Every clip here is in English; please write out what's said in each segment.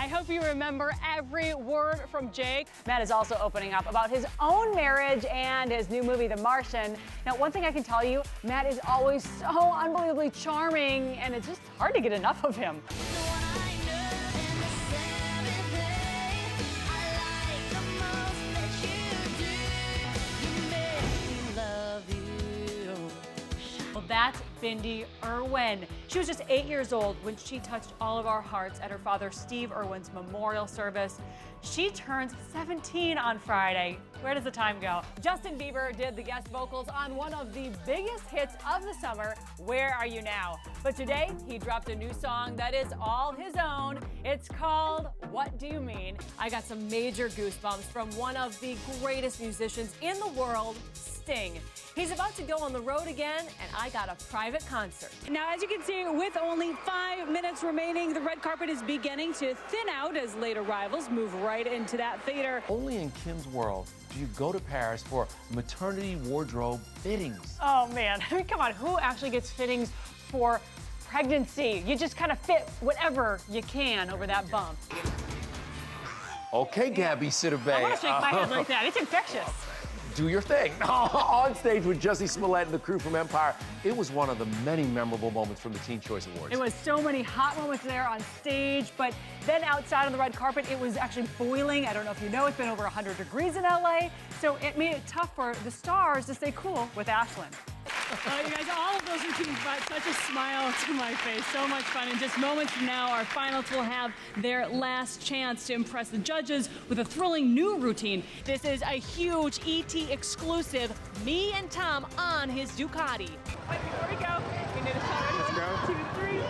I hope you remember every word from Jake. Matt is also opening up about his own marriage and his new movie, The Martian. Now, one thing I can tell you, Matt is always so unbelievably charming, and it's just hard to get enough of him. That's Bindi Irwin. She was just 8 years old when she touched all of our hearts at her father Steve Irwin's memorial service. She turns 17 on Friday. Where does the time go? Justin Bieber did the guest vocals on one of the biggest hits of the summer, Where Are You Now? But today, he dropped a new song that is all his own. It's called What Do You Mean? I got some major goosebumps from one of the greatest musicians in the world, Sting. He's about to go on the road again, and I got a private concert. Now, as you can see, with only 5 minutes remaining, the red carpet is beginning to thin out as late arrivals move right into that theater. Only in Kim's world do you go to Paris for maternity wardrobe fittings. Oh, man. I mean, come on. Who actually gets fittings for pregnancy? You just kind of fit whatever you can over that bump. Okay, Gabby Sidibe. I want to shake my head like that. It's infectious. Do your thing. On stage with Jussie Smollett and the crew from Empire, it was one of the many memorable moments from the Teen Choice Awards. It was so many hot moments there on stage, but then outside on the red carpet, it was actually boiling. I don't know if you know, it's been over 100 degrees in LA, so it made it tough for the stars to stay cool with Ashlyn. You guys, all of those routines brought such a smile to my face. So much fun. In just moments from now, our finalists will have their last chance to impress the judges with a thrilling new routine. This is a huge ET exclusive, me and Tom on his Ducati. But before we go, we need a shot. Let's go. 2, 3.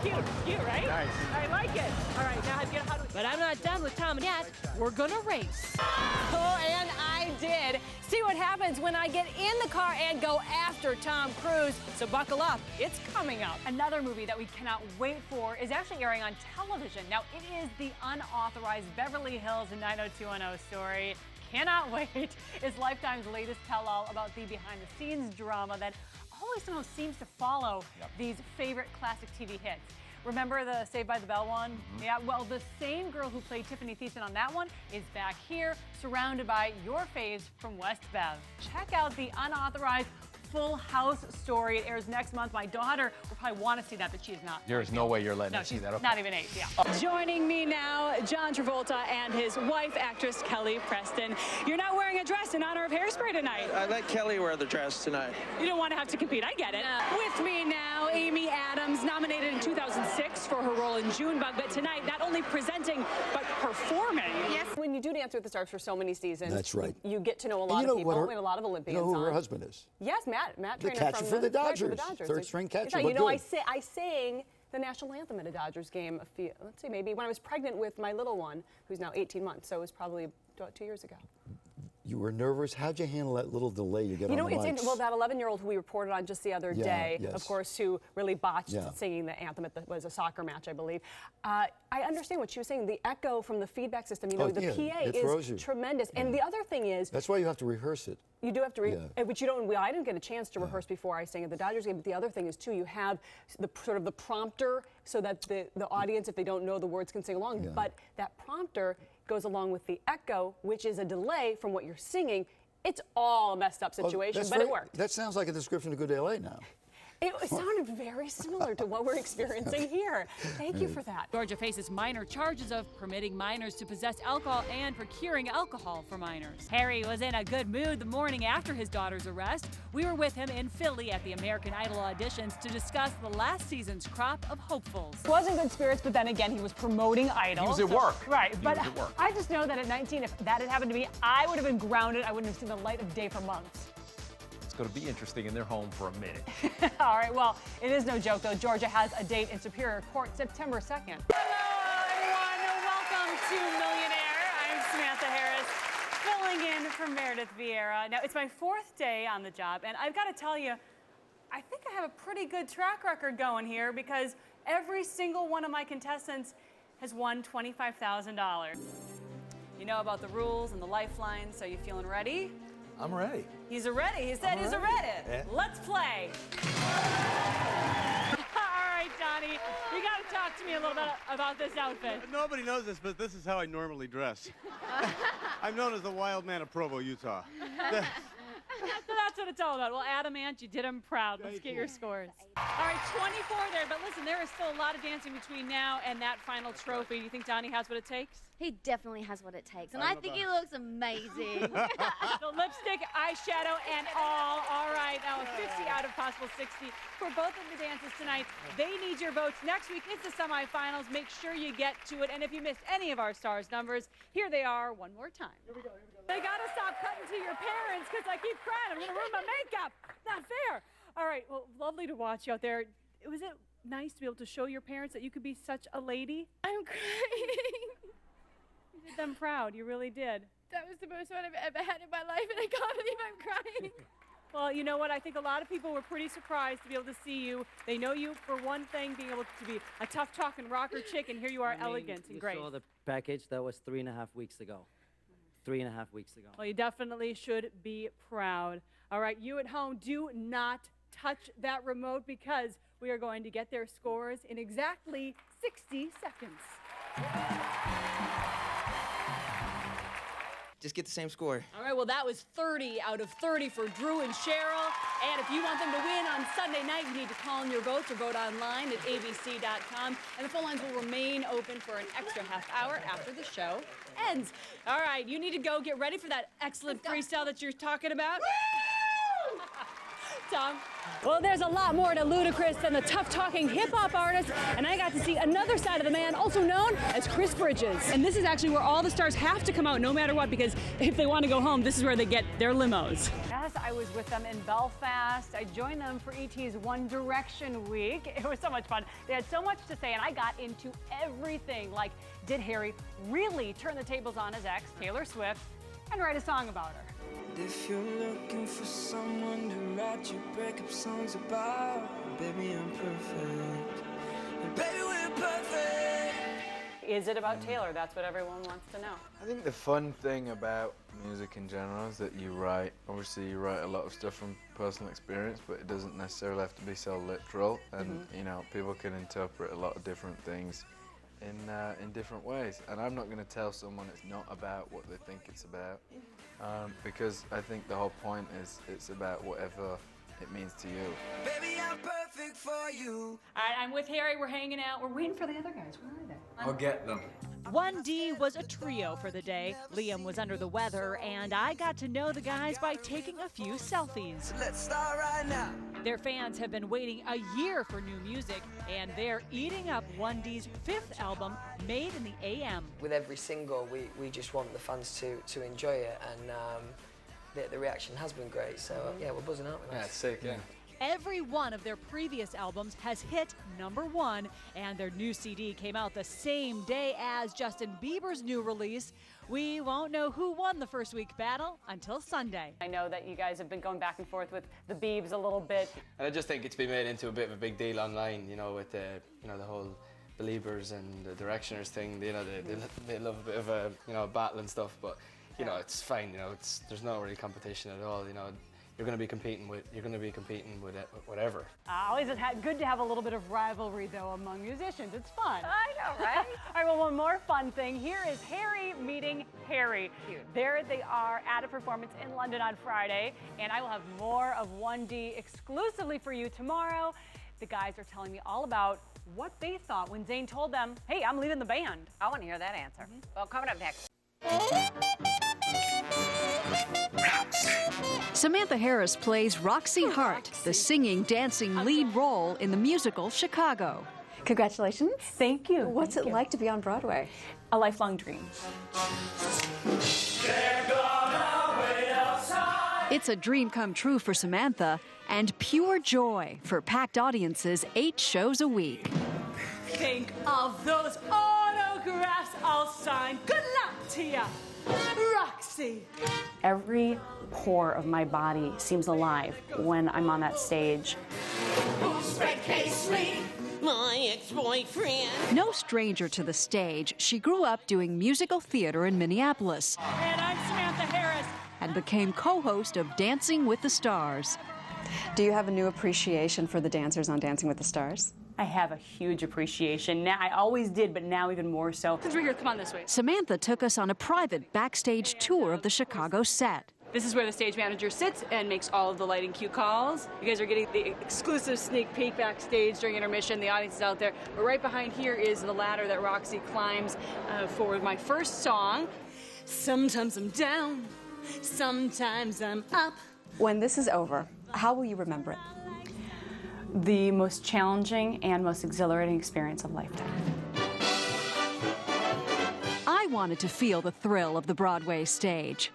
Cute, cute, right? Nice. I like it. All right, now how do we... But I'm not done with Tom yet. We're gonna race. Oh, and I did. See what happens when I get in the car and go after Tom Cruise. So buckle up, it's coming up. Another movie that we cannot wait for is actually airing on television. Now, it is the unauthorized Beverly Hills 90210 story. Cannot wait. It's Lifetime's latest tell-all about the behind-the-scenes drama that always somehow seems to follow these favorite classic TV hits. Remember the Saved by the Bell one? Mm-hmm. Yeah, well, the same girl who played Tiffany Thiessen on that one is back here, surrounded by your faves from West Bev. Check out the unauthorized Full House story. It airs next month. My daughter will probably want to see that, but she's not. There is no way you're letting her see that. Okay. Not even 8, yeah. Joining me now, John Travolta and his wife, actress Kelly Preston. You're not wearing a dress in honor of Hairspray tonight. I let Kelly wear the dress tonight. You don't want to have to compete. I get it. With me now, Amy Adams, nominated in 2006 for her role in Junebug, but tonight, not only presenting, but performing. Yes. When you do Dance with the Stars for so many seasons, that's right. You get to know a lot of people. We have a lot of Olympians on. You know who her husband is? Yes, Matt the Trainer catcher from for the Dodgers. Right, for the Dodgers. Third string catcher. Yeah, but you know, good. I sang the national anthem at a Dodgers game let's see, maybe when I was pregnant with my little one, who's now 18 months. So it was probably 2 years ago. You were nervous. How'd you handle that little delay you get on the mics? Well, that 11-year-old who we reported on just the other day, of course, who really botched singing the anthem was a soccer match, I believe. I understand what she was saying. The echo from the feedback system, the PA is tremendous. And the other thing is... That's why you have to rehearse it. You do have to, which you don't. I didn't get a chance to rehearse before I sang at the Dodgers game. But the other thing is too, you have the sort of the prompter so that the audience, if they don't know the words, can sing along. But that prompter goes along with the echo, which is a delay from what you're singing. It's all a messed up situation, but it worked. That sounds like a description of Good Day LA now. It sounded very similar to what we're experiencing here. Thank you for that. Georgia faces minor charges of permitting minors to possess alcohol and procuring alcohol for minors. Harry was in a good mood the morning after his daughter's arrest. We were with him in Philly at the American Idol auditions to discuss the last season's crop of hopefuls. He was in good spirits, but then again, he was promoting Idol. He was at work. Right, but I just know that at 19, if that had happened to me, I would have been grounded. I wouldn't have seen the light of day for months. It's going to be interesting in their home for a minute. All right, well, it is no joke, though. Georgia has a date in Superior Court September 2nd. Hello, everyone. Welcome to Millionaire. I'm Samantha Harris, filling in for Meredith Vieira. Now, it's my 4th day on the job, and I've got to tell you, I think I have a pretty good track record going here because every single one of my contestants has won $25,000. You know about the rules and the lifelines, so you feeling ready? I'm ready. He's ready. He said he's ready. Yeah. Let's play. All right, Donnie. talk to me a little bit about this outfit. Nobody knows this, but this is how I normally dress. I'm known as the wild man of Provo, Utah. So that's what it's all about. Well, Adamant, you did him proud. Let's get your scores. All right, 24 there, but listen, there is still a lot of dancing between now and that final trophy. Do you think Donnie has what it takes? He definitely has what it takes, and I think he looks amazing. The lipstick, eyeshadow, and all. All right, now a 50 out of possible 60 for both of the dances tonight. They need your votes. Next week, it's the semifinals. Make sure you get to it. And if you missed any of our stars' numbers, here they are one more time. Here we go. They gotta stop cutting to your parents because I keep crying. I'm gonna ruin my makeup. Not fair. All right, well, lovely to watch you out there. Was it nice to be able to show your parents that you could be such a lady? I'm crying. You did them proud. You really did. That was the most fun I've ever had in my life, and I can't believe I'm crying. Well, you know what? I think a lot of people were pretty surprised to be able to see you. They know you for one thing, being able to be a tough-talking rocker chick, and here you are, elegant and great. You saw the package. That was 3.5 weeks ago. 3.5 weeks ago. Well, you definitely should be proud. All right, you at home, do not touch that remote because we are going to get their scores in exactly 60 seconds. Just get the same score. All right, well, that was 30 out of 30 for Drew and Cheryl. And if you want them to win on Sunday night, you need to call in your votes or vote online at abc.com. And the phone lines will remain open for an extra half hour after the show ends. All right, you need to go get ready for that excellent freestyle that you're talking about. Tom? Well, there's a lot more to Ludacris than the tough-talking hip-hop artist, and I got to see another side of the man, also known as Chris Bridges. And this is actually where all the stars have to come out no matter what, because if they want to go home, this is where they get their limos. Yes, I was with them in Belfast. I joined them for ET's One Direction week. It was so much fun. They had so much to say, and I got into everything, like did Harry really turn the tables on his ex, Taylor Swift, and write a song about her? If you're looking for someone to write your breakup songs about, baby, I'm perfect. And baby, we're perfect. Is it about Taylor? That's what everyone wants to know. I think the fun thing about music in general is that you write, obviously you write a lot of stuff from personal experience, but it doesn't necessarily have to be so literal, and you know, people can interpret a lot of different things in different ways. And I'm not going to tell someone it's not about what they think it's about, because I think the whole point is it's about whatever it means to you. Baby, I'm perfect for you. All right, I'm with Harry. We're hanging out. We're waiting for the other guys. Where are they? I'll get them. 1D was a trio for the day. Liam was under the weather, and I got to know the guys by taking a few selfies. Let's start right now. Their fans have been waiting a year for new music, and they're eating up 1D's 5th album, Made in the AM. With every single, we just want the fans to enjoy it, and the reaction has been great. So yeah, we're buzzing out with that. Yeah, it's sick, yeah. Every one of their previous albums has hit #1, and their new CD came out the same day as Justin Bieber's new release. We won't know who won the first week battle until Sunday. I know that you guys have been going back and forth with the Biebs a little bit. And I just think it's been made into a bit of a big deal online, you know, with the, you know, the whole Beliebers and the Directioners thing. You know, they love a bit of a, you know, battle and stuff, but you know, it's fine. You know, there's no really competition at all. You know. You're going to be competing with whatever. Always good to have a little bit of rivalry, though, among musicians. It's fun. I know, right? All right, well, one more fun thing. Here is Harry meeting Harry. There they are at a performance in London on Friday, and I will have more of 1D exclusively for you tomorrow. The guys are telling me all about what they thought when Zayn told them, hey, I'm leading the band. I want to hear that answer. Well, coming up next. Samantha Harris plays Roxy Hart, the singing, dancing lead role in the musical Chicago. Congratulations. Thank you. What's it like to be on Broadway? A lifelong dream. It's a dream come true for Samantha and pure joy for packed audiences 8 shows a week. Think of those autographs I'll sign. Good luck to ya, Roxy. Every pore of my body seems alive when I'm on that stage. My ex-boyfriend. No stranger to the stage, she grew up doing musical theater in Minneapolis. And I'm Samantha Harris. And became co-host of Dancing with the Stars. Do you have a new appreciation for the dancers on Dancing with the Stars? I have a huge appreciation. Now, I always did, but now even more so. Since we're here, come on this way. Samantha took us on a private backstage tour of the Chicago set. This is where the stage manager sits and makes all of the lighting cue calls. You guys are getting the exclusive sneak peek backstage during intermission. The audience is out there. But right behind here is the ladder that Roxy climbs for my first song. Sometimes I'm down, sometimes I'm up. When this is over, how will you remember it? The most challenging and most exhilarating experience of a lifetime. I wanted to feel the thrill of the Broadway stage.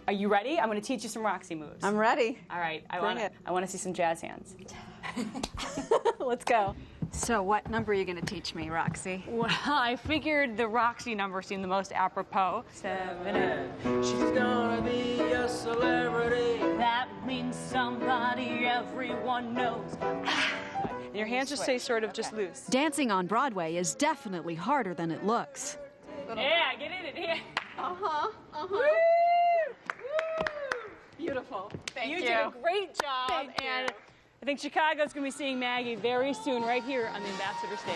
Are you ready? I'm going to teach you some Roxy moves. I'm ready. All right. I Bring it. want to see some jazz hands. Let's go. So what number are you going to teach me, Roxy? Well, I figured the Roxy number seemed the most apropos. 7, 8. She's gonna be a celebrity. That means somebody everyone knows. And your hands just stay sort of just loose. Dancing on Broadway is definitely harder than it looks. Yeah, get in it. Yeah. Uh-huh. Woo! Woo! Beautiful. Thank you. You did a great job. Thank you. And I think Chicago's going to be seeing Maggie very soon right here on the Ambassador stage.